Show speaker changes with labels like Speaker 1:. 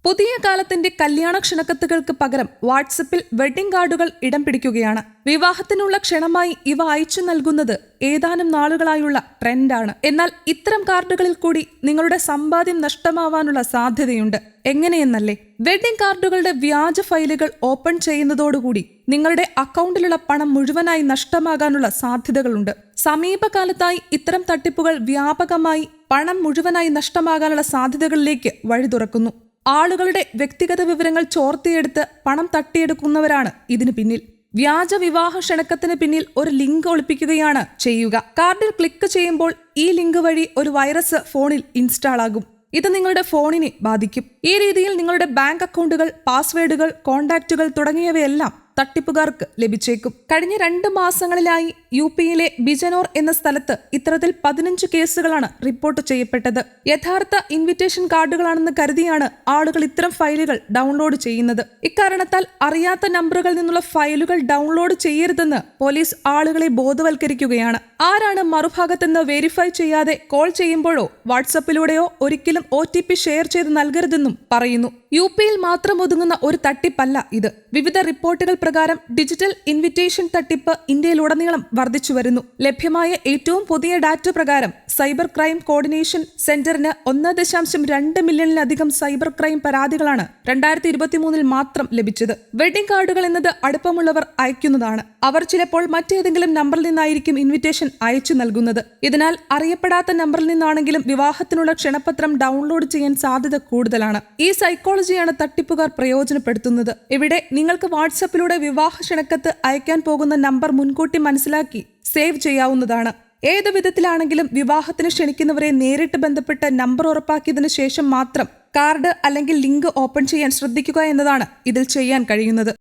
Speaker 1: പുതിയ കാലത്തിന്റെ കല്യാണ ക്ഷണക്കത്തുകൾക്ക് പകരം വാട്സപ്പിൽ വെഡ്ഡിംഗ് കാർഡുകൾ ഇടം പിടിക്കുകയാണ്. വിവാഹത്തിനുള്ള ക്ഷണമായി ഇവ അയച്ചു നൽകുന്നത് ഏതാനും നാളുകളായുള്ള ട്രെൻഡാണ്. എന്നാൽ ഇത്തരം കാർഡുകളിൽ കൂടി നിങ്ങളുടെ സമ്പാദ്യം നഷ്ടമാവാനുള്ള സാധ്യതയുണ്ട്. എങ്ങനെയെന്നല്ലേ? വെഡ്ഡിംഗ് കാർഡുകളുടെ വ്യാജ ഫയലുകൾ ഓപ്പൺ ചെയ്യുന്നതോടുകൂടി നിങ്ങളുടെ അക്കൗണ്ടിലുള്ള പണം മുഴുവനായി നഷ്ടമാകാനുള്ള സാധ്യതകളുണ്ട്. സമീപകാലത്തായി ഇത്തരം തട്ടിപ്പുകൾ വ്യാപകമായി പണം മുഴുവനായി നഷ്ടമാകാനുള്ള സാധ്യതകളിലേക്ക് വഴി തുറക്കുന്നു. ആളുകളുടെ വ്യക്തിഗത വിവരങ്ങൾ ചോർത്തിയെടുത്ത് പണം തട്ടിയെടുക്കുന്നവരാണ് ഇതിനു പിന്നിൽ. വ്യാജ വിവാഹ ക്ഷണക്കത്തിന് പിന്നിൽ ഒരു ലിങ്ക് ഒളിപ്പിക്കുകയാണ് ചെയ്യുക. കാർഡിൽ ക്ലിക്ക് ചെയ്യുമ്പോൾ ഈ ലിങ്ക് വഴി ഒരു വൈറസ് ഫോണിൽ ഇൻസ്റ്റാൾ ആകും. ഇത് നിങ്ങളുടെ ഫോണിനെ ബാധിക്കും. ഈ രീതിയിൽ നിങ്ങളുടെ ബാങ്ക് അക്കൗണ്ടുകൾ, പാസ്വേഡുകൾ, കോണ്ടാക്റ്റുകൾ തുടങ്ങിയവയെല്ലാം തട്ടിപ്പുകാർക്ക് ലഭിച്ചേക്കും. കഴിഞ്ഞ 2 മാസങ്ങളിലായി യുപിയിലെ ബിജനോർ എന്ന സ്ഥലത്ത് ഇത്തരത്തിൽ 15 കേസുകളാണ് റിപ്പോർട്ട് ചെയ്യപ്പെട്ടത്. യഥാർത്ഥ ഇൻവിറ്റേഷൻ കാർഡുകളാണെന്ന് കരുതിയാണ് ആളുകൾ ഇത്തരം ഫയലുകൾ ഡൗൺലോഡ് ചെയ്യുന്നത്. ഇക്കാരണത്താൽ അറിയാത്ത നമ്പറുകളിൽ നിന്നുള്ള ഫയലുകൾ ഡൗൺലോഡ് ചെയ്യരുതെന്ന് പോലീസ് ആളുകളെ ബോധവൽക്കരിക്കുകയാണ്. ആരാണ് മറുഭാഗത്തെന്ന് വെരിഫൈ ചെയ്യാതെ കോൾ ചെയ്യുമ്പോഴോ വാട്സപ്പിലൂടെയോ ഒരിക്കലും OTP ഷെയർ ചെയ്ത് നൽകരുതെന്നും പറയുന്നു. യുപിയിൽ മാത്രം ഒതുങ്ങുന്ന ഒരു തട്ടിപ്പല്ല ഇത്. വിവിധ റിപ്പോർട്ടുകൾ പ്രകാരം ഡിജിറ്റൽ ഇൻവിറ്റേഷൻ തട്ടിപ്പ് ഇന്ത്യയിലുടനീളം വർദ്ധിച്ചു വരുന്നു. ലഭ്യമായ ഏറ്റവും പുതിയ ഡാറ്റ പ്രകാരം സൈബർ ക്രൈം കോർഡിനേഷൻ സെന്ററിന് 1.2 മില്യണിലധികം സൈബർ ക്രൈം പരാതികളാണ് 2023 മാത്രം ലഭിച്ചത്. വെഡ്ഡിംഗ് കാർഡുകൾ എന്നത് അടുപ്പമുള്ളവർ അയക്കുന്നതാണ്. അവർ ചിലപ്പോൾ മറ്റേതെങ്കിലും നമ്പറിൽ നിന്നായിരിക്കും ഇൻവിറ്റേഷൻ അയച്ചു നൽകുന്നത്. ഇതിനാൽ അറിയപ്പെടാത്ത നമ്പറിൽ നിന്നാണെങ്കിലും വിവാഹത്തിനുള്ള ക്ഷണപത്രം ഡൗൺലോഡ് ചെയ്യാൻ സാധ്യത കൂടുതലാണ്. ഈ സൈക്കോളജിയാണ് തട്ടിപ്പുകാർ പ്രയോജനപ്പെടുത്തുന്നത്. ഇവിടെ നിങ്ങൾക്ക് വാട്സപ്പിലൂടെ വിവാഹ ക്ഷണക്കത്ത് അയക്കാൻ പോകുന്ന നമ്പർ മുൻകൂട്ടി മനസ്സിലാക്കി സേവ് ചെയ്യാവുന്നതാണ്. ഏതു വിധത്തിലാണെങ്കിലും വിവാഹത്തിന് ക്ഷണിക്കുന്നവരെ നേരിട്ട് ബന്ധപ്പെട്ട് നമ്പർ ഉറപ്പാക്കിയതിനു ശേഷം മാത്രം കാർഡ് അല്ലെങ്കിൽ ലിങ്ക് ഓപ്പൺ ചെയ്യാൻ ശ്രദ്ധിക്കുക എന്നതാണ് ഇതിൽ ചെയ്യാൻ കഴിയുന്നത്.